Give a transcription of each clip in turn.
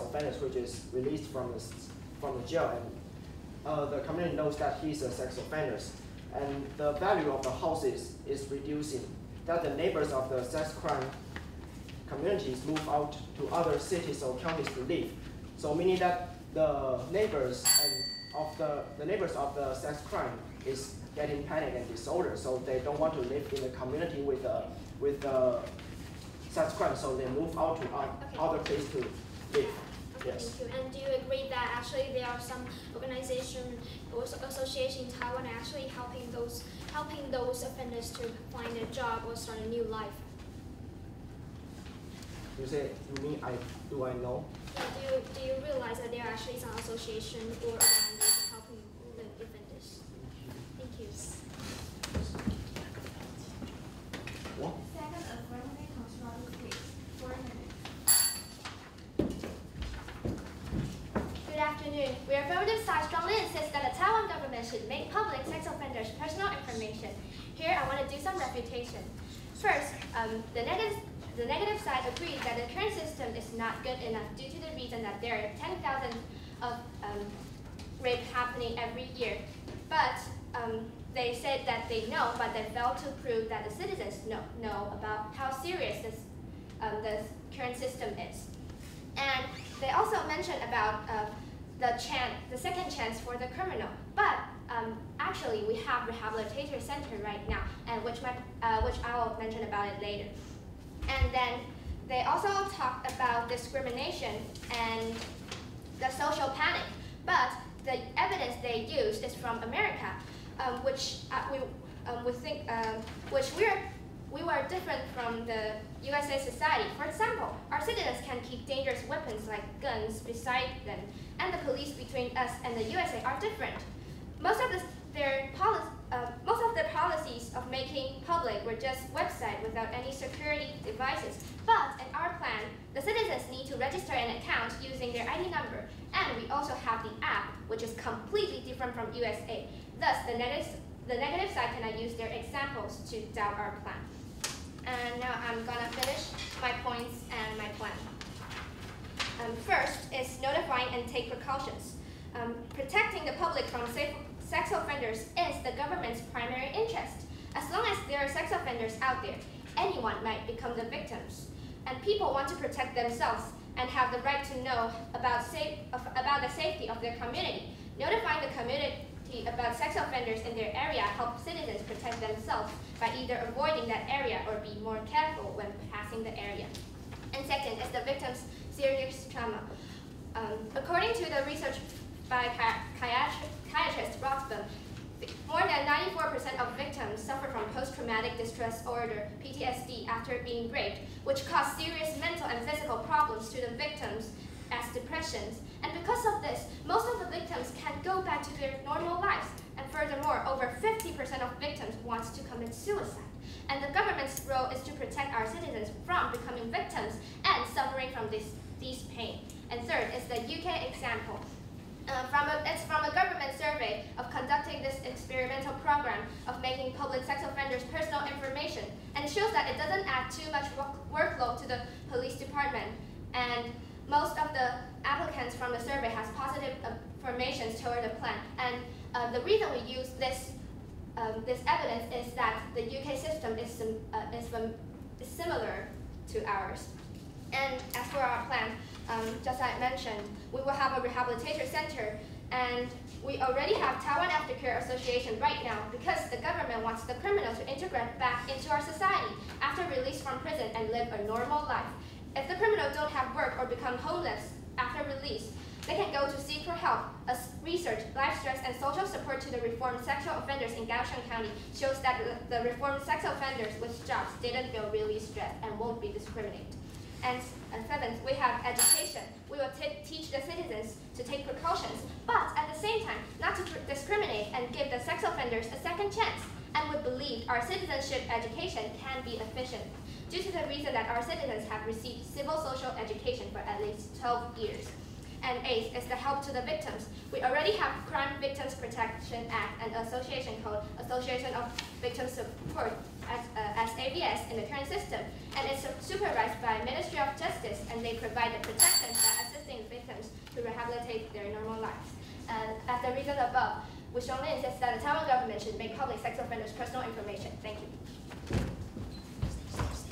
offenders which is released from the jail, and the community knows that he's a sex offender, and the value of the houses is reducing. That the neighbors of the sex crime communities move out to other cities or counties to live. So meaning that the neighbors of the sex crime is getting panic and disorder, so they don't want to live in a community with sex crime, so they move out to other places to live. Yes. Thank you. And do you agree that actually there are some organizations or associations in Taiwan actually helping those offenders to find a job or start a new life? You mean do I know? Yeah, do you realize that there are actually some association or organizations helping the offenders? Thank you. What? Second affirmative constructive please. 4 minutes. Good afternoon. We affirmative side strongly insist that the Taiwan government should make public sex offenders' personal information. Here, I want to do some refutation. First, the negative side agrees that the current system is not good enough due to the reason that there are 10,000 of rape happening every year. But they said that they know, but they failed to prove that the citizens know about how serious the current system is. And they also mentioned about the second chance for the criminal. But actually, we have rehabilitation center right now, and which I will mention about it later. And then they also talked about discrimination and the social panic. But the evidence they used is from America, which we were different from the USA society. For example, our citizens can keep dangerous weapons like guns beside them, and the police between us and the USA are different. Most of their policies of making public were just website without any security devices. But in our plan, the citizens need to register an account using their ID number, and we also have the app, which is completely different from USA. Thus, the negative side cannot use their examples to doubt our plan. And now I'm gonna finish my points and my plan. First is notifying and take precautions. Protecting the public from sex offenders is the government's primary interest. As long as there are sex offenders out there, anyone might become the victims. And people want to protect themselves and have the right to know about the safety of their community. Notifying the community about sex offenders in their area helps citizens protect themselves by either avoiding that area or be more careful when passing the area. And second is the victim's serious trauma. According to the research by psychiatrist Roxburgh, more than 94% of victims suffer from post-traumatic distress disorder, PTSD, after being raped, which cause serious mental and physical problems to the victims as depressions. And because of this, most of the victims can go back to their normal lives. And furthermore, over 50% of victims want to commit suicide. And the government's role is to protect our citizens from becoming victims and suffering from these pain. And third is the UK example. It's from a government survey of conducting this experimental program of making public sex offenders' personal information, and it shows that it doesn't add too much workload to the police department. And most of the applicants from the survey has positive affirmations toward the plan. And the reason we use this evidence is that the UK system is similar to ours. And as for our plan, just as I mentioned, we will have a rehabilitation center, and we already have Taiwan Aftercare Association right now because the government wants the criminals to integrate back into our society after release from prison and live a normal life. If the criminals don't have work or become homeless after release, they can go to seek for help. Research, life stress, and social support to the reformed sexual offenders in Kaohsiung County shows that the reformed sex offenders with jobs didn't feel really stressed and won't be discriminated. And seventh, we have education. We will teach the citizens to take precautions, but at the same time, not to discriminate and give the sex offenders a second chance. And we believe our citizenship education can be efficient due to the reason that our citizens have received civil social education for at least 12 years. And eighth is the help to the victims. We already have Crime Victims Protection Act and association called Association of Victim Support as AVS in the current system, and it's supervised by Ministry of Justice, and they provide the protection by assisting facilitate their normal lives. And as the reason above, we strongly insist that the Taiwan government should make public sex offenders' personal information. Thank you. First,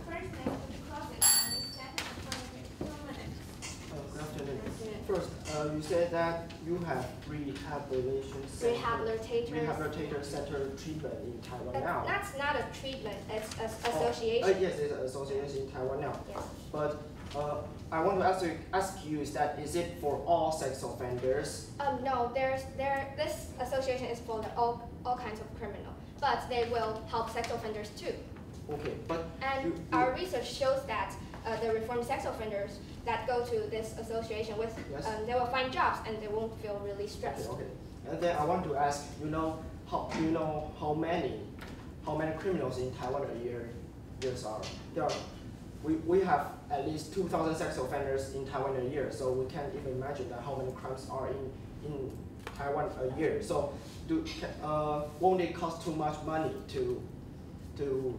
next to the closet, stand in front of it. 2 minutes. Good afternoon. First, you said that you have rehabilitation center treatment in Taiwan now. That's not a treatment, it's an association. Yes, it's an association in Taiwan now. Yes. But I want to ask you, is it for all sex offenders? No, this association is for all kinds of criminals, but they will help sex offenders too. Okay, but our research shows that the reformed sex offenders that go to this association with, yes. They will find jobs and they won't feel really stressed. Okay. And then I want to ask, how many criminals in Taiwan a year there are? We have at least 2,000 sex offenders in Taiwan a year, so we can't even imagine that how many crimes are in Taiwan a year. So won't it cost too much money to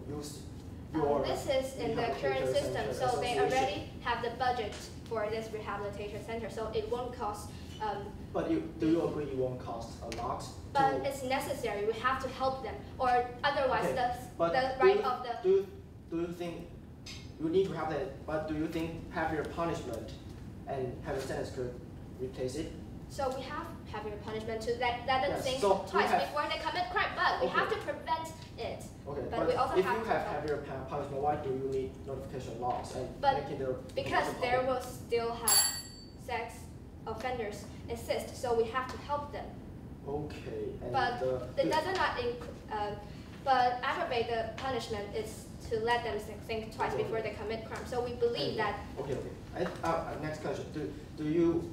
use your this is in the current system, so they already have the budget for this rehabilitation center, so it won't cost. But do you agree it won't cost a lot? But it's necessary. We have to help them, or otherwise Do you think you need to have that? But do you think heavier punishment and heavier sentence could replace it? So we have heavier punishment to let them Yes. think So twice before they commit crime. But we have to prevent it. Okay, but we also if have you to have heavier punishment, why do you need notification laws and But making the because there will still have sex offenders exist, so we have to help them. Okay, and But it does not but aggravate the punishment is to let them think twice before they commit crime. So we believe that. Okay. And, next question. You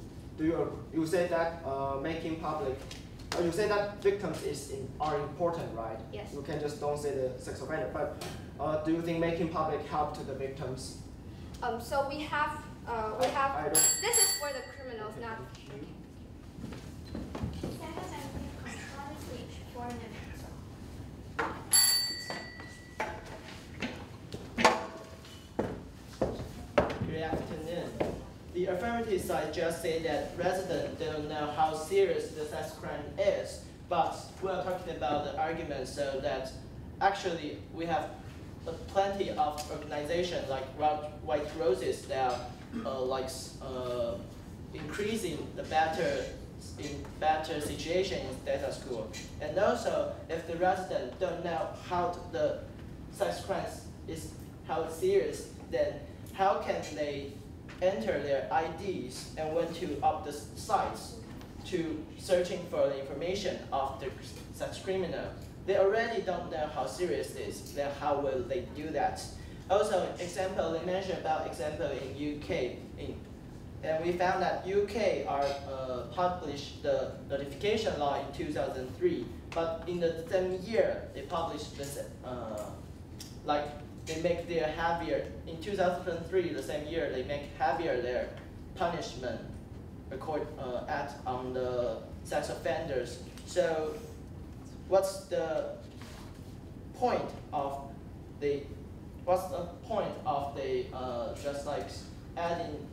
say that making public. You say that victims are important, right? Yes. You can just don't say the sex offender. But do you think making public help to the victims? So we have. This is for the criminals, not. Stand and control speech 4 minutes. Good afternoon. The affirmative side just said that residents don't know how serious the sex crime is, but we are talking about the argument so that actually we have plenty of organizations like White Roses that are increasing the better situation in data school. And also, if the residents don't know how the sex crime is how serious, then how can they enter their IDs and went to up the sites to searching for the information of the sex criminal? They already don't know how serious it is. Then how will they do that? Also, example they mentioned about example in UK. And we found that UK published the notification law in 2003, but in the same year they published this they make their heavier in 2003. The same year they make heavier their punishment on the sex offenders. So, what's the point of the just like adding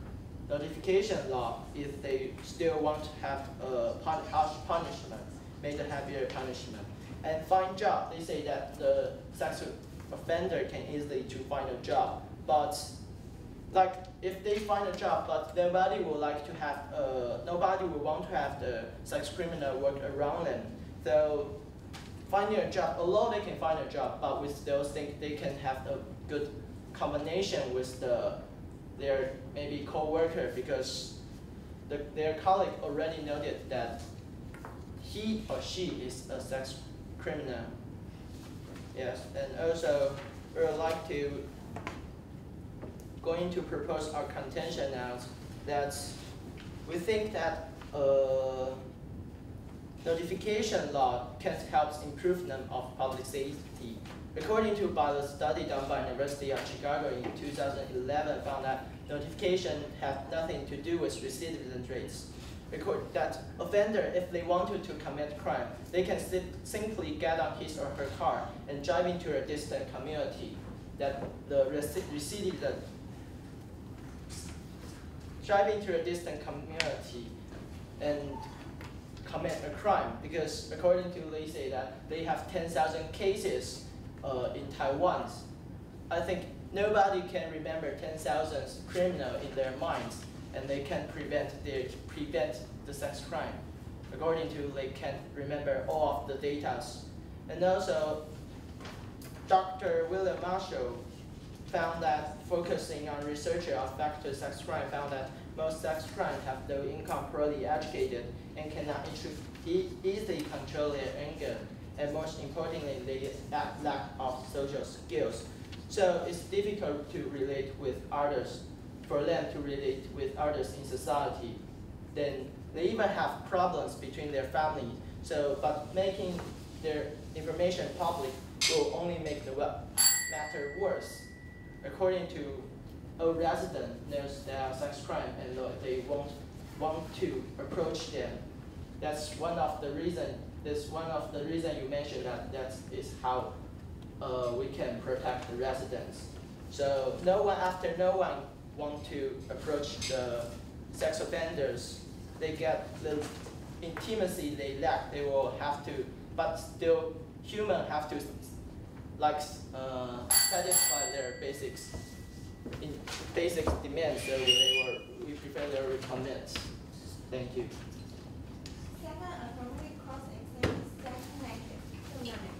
notification law if they still want to have a harsh punishment, made a heavier punishment? And find job, they say that the sex offender can easily to find a job, but like if they find a job, but nobody will want to have the sex criminal work around them. So finding a job, although they can find a job, but we still think they can have a good combination with their maybe co-worker, because their colleague already noted that he or she is a sex criminal. Yes, and also we would like to going to propose our contention now that we think that notification law can help improvement of public safety. According to the study done by University of Chicago in 2011, found that notification have nothing to do with recidivism rates. That offender, if they wanted to commit crime, they can simply get on his or her car and drive into a distant community. That the driving to a distant community and commit a crime, because according to they say that they have 10,000 cases in Taiwan. I think nobody can remember 10,000 criminals in their minds, and they can prevent the sex crime. According to they can remember all of the data. And also, Dr. William Marshall found that focusing on researcher of factor sex crime found that most sex crimes have low income, poorly educated, and cannot easily control their anger. And most importantly, they have lack of social skills. So it's difficult to relate with others, for them to relate with others in society. Then they even have problems between their family. So, but making their information public will only make the matter worse. According to a resident knows there are sex crime and they won't want to approach them. That's one of the reason. That's one of the reason you mentioned that is how we can protect the residents. So no one want to approach the sex offenders. They get the intimacy they lack. They will have to, but still human have to satisfy their basic demands. So we prefer their recommend. Thank you. Second, affirmative cross-examination section.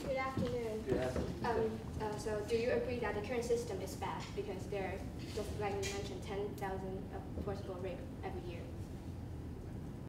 Good afternoon. Good afternoon. So do you agree that the current system is bad because there are, just like we mentioned, 10,000 forcible rape every year?